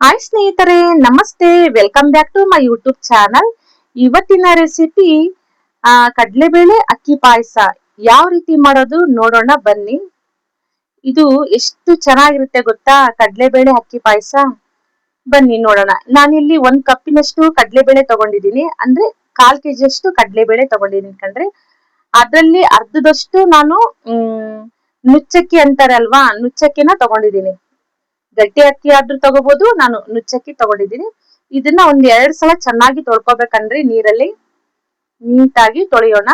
Hi ಸ್ನೇಹಿತರೆ, ನಮಸ್ತೆ. Welcome back to my YouTube channel. ಇವತ್ತಿನ ರೆಸಿಪಿ ಕಡಲೆಬೇಳೆ ಅಕ್ಕಿ ಪಾಯಸ ಯಾವ ರೀತಿ ಮಾಡೋದು ನೋಡೋಣ ಬನ್ನಿ. ಇದು ಎಷ್ಟು ಚೆನ್ನಾಗಿರುತ್ತೆ ಗೊತ್ತಾ, ಕಡಲೆಬೇಳೆ ಅಕ್ಕಿ ಪಾಯಸ. ಬನ್ನಿ ನೋಡೋಣ. ನಾನಿಲ್ಲಿ 1 ಕಪ್ಪಿನಷ್ಟು ಕಡಲೆಬೇಳೆ ತಗೊಂಡಿದ್ದೀನಿ, ಅಂದ್ರೆ 1/4 kg ಕಡಲೆಬೇಳೆ ತಗೊಂಡಿದ್ದೀನಿ ಕಣ್ರಿ. ಅದ್ರಲ್ಲಿ ಅರ್ಧದಷ್ಟು ನಾನು ನುಚ್ಚಕ್ಕಿ ಅಂತಾರಲ್ವಾ, ನುಚ್ಚಕ್ಕಿನ ತಗೊಂಡಿದ್ದೀನಿ. ಗಟ್ಟಿ ಅಕ್ಕಿ ಆದ್ರೂ ತಗೋಬಹುದು, ನಾನು ನುಚ್ಚಕ್ಕಿ ತಗೊಂಡಿದ್ದೀನಿ. ಇದನ್ನ 2 ಸಲ ಚೆನ್ನಾಗಿ ತೊಳ್ಕೊಬೇಕಂದ್ರೆ ನೀರಲ್ಲಿ ನೀಟಾಗಿ ತೊಳೆಯೋಣ.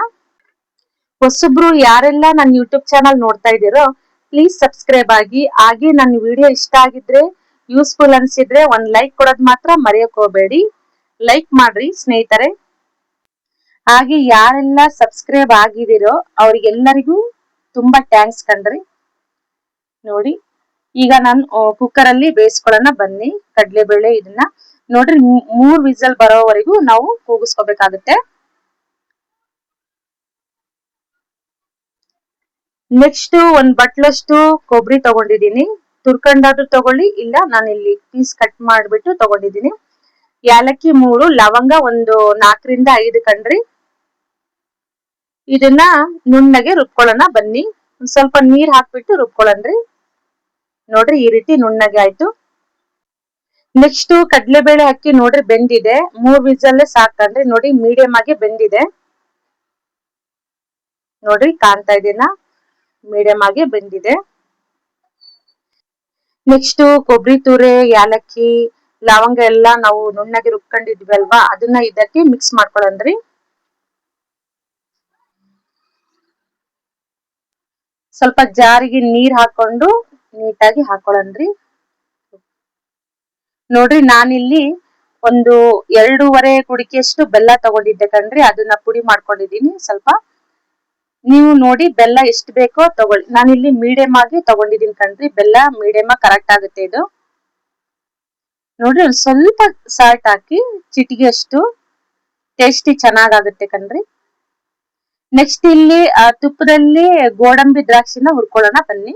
ಹೊಸಬ್ರು ಯಾರೆಲ್ಲ ನನ್ನ ಯೂಟ್ಯೂಬ್ ಚಾನಲ್ ನೋಡ್ತಾ ಇದ್ದೀರೋ ಪ್ಲೀಸ್ ಸಬ್ಸ್ಕ್ರೈಬ್ ಆಗಿ. ಹಾಗೆ ನನ್ನ ವಿಡಿಯೋ ಇಷ್ಟ ಆಗಿದ್ರೆ, ಯೂಸ್ಫುಲ್ ಅನ್ಸಿದ್ರೆ ಒಂದ್ ಲೈಕ್ ಕೊಡೋದ್ ಮಾತ್ರ ಮರೆಯಕ್ ಹೋಗ್ಬೇಡಿ. ಲೈಕ್ ಮಾಡ್ರಿ ಸ್ನೇಹಿತರೆ. ಹಾಗೆ ಯಾರೆಲ್ಲ ಸಬ್ಸ್ಕ್ರೈಬ್ ಆಗಿದಿರೋ ಅವ್ರಿಗೆಲ್ಲರಿಗೂ ತುಂಬಾ ಥ್ಯಾಂಕ್ಸ್ ಕಣ್ರಿ. ನೋಡಿ, ಈಗ ನಾನು ಕುಕ್ಕರ್ ಅಲ್ಲಿ ಬೇಯಿಸ್ಕೊಳ್ಳೋಣ ಬನ್ನಿ ಕಡಲೆಬೇಳೆ. ಇದನ್ನ ನೋಡ್ರಿ, 3 ವಿಸಲ್ ಬರೋವರೆಗೂ ನಾವು ಕೂಗಿಸ್ಕೋಬೇಕಾಗುತ್ತೆ. ನೆಕ್ಸ್ಟ್ 1 ಬಟ್ಲಷ್ಟು ಕೊಬ್ಬರಿ ತಗೊಂಡಿದ್ದೀನಿ. ತುರ್ಕೊಂಡಾದ್ರೂ ತಗೊಳ್ಳಿ, ಇಲ್ಲ ನಾನು ಇಲ್ಲಿ ಪೀಸ್ ಕಟ್ ಮಾಡ್ಬಿಟ್ಟು ತಗೊಂಡಿದ್ದೀನಿ. ಏಲಕ್ಕಿ 3, ಲವಂಗ ಒಂದು 4ರಿಂದ 5 ಕಣ್ರಿ. ಇದನ್ನ ನುಣ್ಣಗೆ ರುಬ್ಕೊಳ್ಳೋಣ ಬನ್ನಿ. ಸ್ವಲ್ಪ ನೀರ್ ಹಾಕ್ಬಿಟ್ಟು ರುಬ್ಕೊಳ್ಳೋಣ್ರಿ. ನೋಡ್ರಿ, ಈ ರೀತಿ ನುಣ್ಣಗೆ ಆಯ್ತು. ನೆಕ್ಸ್ಟ್ ಕಡಲೆಬೇಳೆ ಅಕ್ಕಿ ನೋಡ್ರಿ ಬೆಂದಿದೆ. 3 ವಿಸಲ್ ಸಾಕಂಡ್ರಿ. ನೋಡಿ, ಮೀಡಿಯಂ ಆಗಿ ಬೆಂದಿದೆ. ನೋಡ್ರಿ, ಕಾಣ್ತಾ ಇದೆನಾ, ಮೀಡಿಯಂ ಆಗಿ ಬೆಂದಿದೆ. ನೆಕ್ಸ್ಟ್ ಕೊಬ್ಬರಿ ತುರೆ, ಏಲಕ್ಕಿ, ಲವಂಗ ಎಲ್ಲ ನಾವು ನುಣ್ಣಗೆ ರುಬ್ಕೊಂಡಿದ್ವಿ ಅಲ್ವಾ, ಅದನ್ನ ಇದಕ್ಕೆ ಮಿಕ್ಸ್ ಮಾಡ್ಕೊಳ್ಳೋಣ್ರಿ. ಸ್ವಲ್ಪ ಜಾರಿಗೆ ನೀರ್ ಹಾಕೊಂಡು ನೀಟಾಗಿ ಹಾಕೊಳ್ಳೋಣ್ರಿ. ನೋಡ್ರಿ, ನಾನಿಲ್ಲಿ ಒಂದು 2.5 ಕುಡಿಕೆಯಷ್ಟು ಬೆಲ್ಲ ತಗೊಂಡಿದ್ದೆ ಕಣ್ರಿ. ಅದನ್ನ ಪುಡಿ ಮಾಡ್ಕೊಂಡಿದ್ದೀನಿ ಸ್ವಲ್ಪ. ನೀವು ನೋಡಿ ಬೆಲ್ಲ ಎಷ್ಟು ಬೇಕೋ ತಗೊಳ್ಳಿ. ನಾನಿಲ್ಲಿ ಮೀಡಿಯಂ ಆಗಿ ತಗೊಂಡಿದ್ದೀನಿ ಕಣ್ರಿ. ಬೆಲ್ಲ ಮೀಡಿಯಂ ಆಗಿ ಕರೆಕ್ಟ್ ಆಗುತ್ತೆ ಇದು. ನೋಡ್ರಿ, ಒಂದ್ ಸ್ವಲ್ಪ ಸಾಲ್ಟ್ ಹಾಕಿ, ಚಿಟಿಗೆ ಅಷ್ಟು, ಟೇಸ್ಟಿ ಚೆನ್ನಾಗಾಗುತ್ತೆ ಕಣ್ರಿ. ನೆಕ್ಸ್ಟ್ ಇಲ್ಲಿ ತುಪ್ಪದಲ್ಲಿ ಗೋಡಂಬಿ ದ್ರಾಕ್ಷಿನ ಹುರ್ಕೊಳ್ಳೋಣ ಬನ್ನಿ.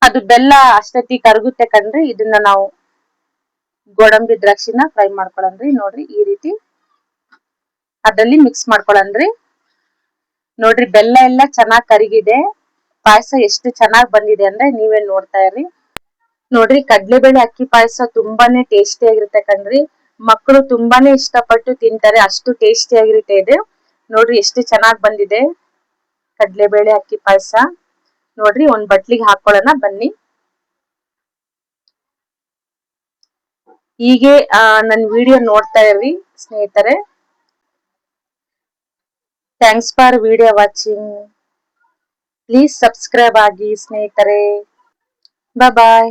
ಅದು ಬೆಲ್ಲ ಅಷ್ಟೊತ್ತಿ ಕರಗುತ್ತೆ ಕಣ್ರಿ. ಇದನ್ನ ನಾವು ಗೋಡಂಬಿ ದ್ರಾಕ್ಷಿನ ಫ್ರೈ ಮಾಡ್ಕೊಳ್ಳೋಣ್ರಿ. ನೋಡ್ರಿ, ಈ ರೀತಿ ಅದ್ರಲ್ಲಿ ಮಿಕ್ಸ್ ಮಾಡ್ಕೊಳ್ಳೋಣ್ರಿ. ನೋಡ್ರಿ, ಬೆಲ್ಲ ಎಲ್ಲ ಚೆನ್ನಾಗಿ ಕರಗಿದೆ. ಪಾಯಸ ಎಷ್ಟು ಚೆನ್ನಾಗಿ ಬಂದಿದೆ ಅಂದ್ರೆ ನೀವೇ ನೋಡ್ತಾ ಇರ್ರಿ. ನೋಡ್ರಿ, ಕಡಲೆಬೇಳೆ ಅಕ್ಕಿ ಪಾಯಸ ತುಂಬಾನೇ ಟೇಸ್ಟಿ ಆಗಿರುತ್ತೆ ಕಣ್ರಿ. ಮಕ್ಕಳು ತುಂಬಾನೇ ಇಷ್ಟಪಟ್ಟು ತಿಂತಾರೆ, ಅಷ್ಟು ಟೇಸ್ಟಿ ಆಗಿರುತ್ತೆ ಇದು. ನೋಡ್ರಿ, ಎಷ್ಟು ಚೆನ್ನಾಗಿ ಬಂದಿದೆ ಕಡಲೆಬೇಳೆ ಅಕ್ಕಿ ಪಾಯಸ. ನೋಡ್ರಿ, ಒಂದ್ ಬಟ್ಲಿಗೆ ಹಾಕೊಳ್ಳೋಣ ಬನ್ನಿ. ಹೀಗೆ ನನ್ನ ವಿಡಿಯೋ ನೋಡ್ತಾ ಇರ್ರಿ ಸ್ನೇಹಿತರೆ. Thanks for video watching. Please subscribe ಆಗಿ ಸ್ನೇಹಿತರೆ. ಬಾಯ್.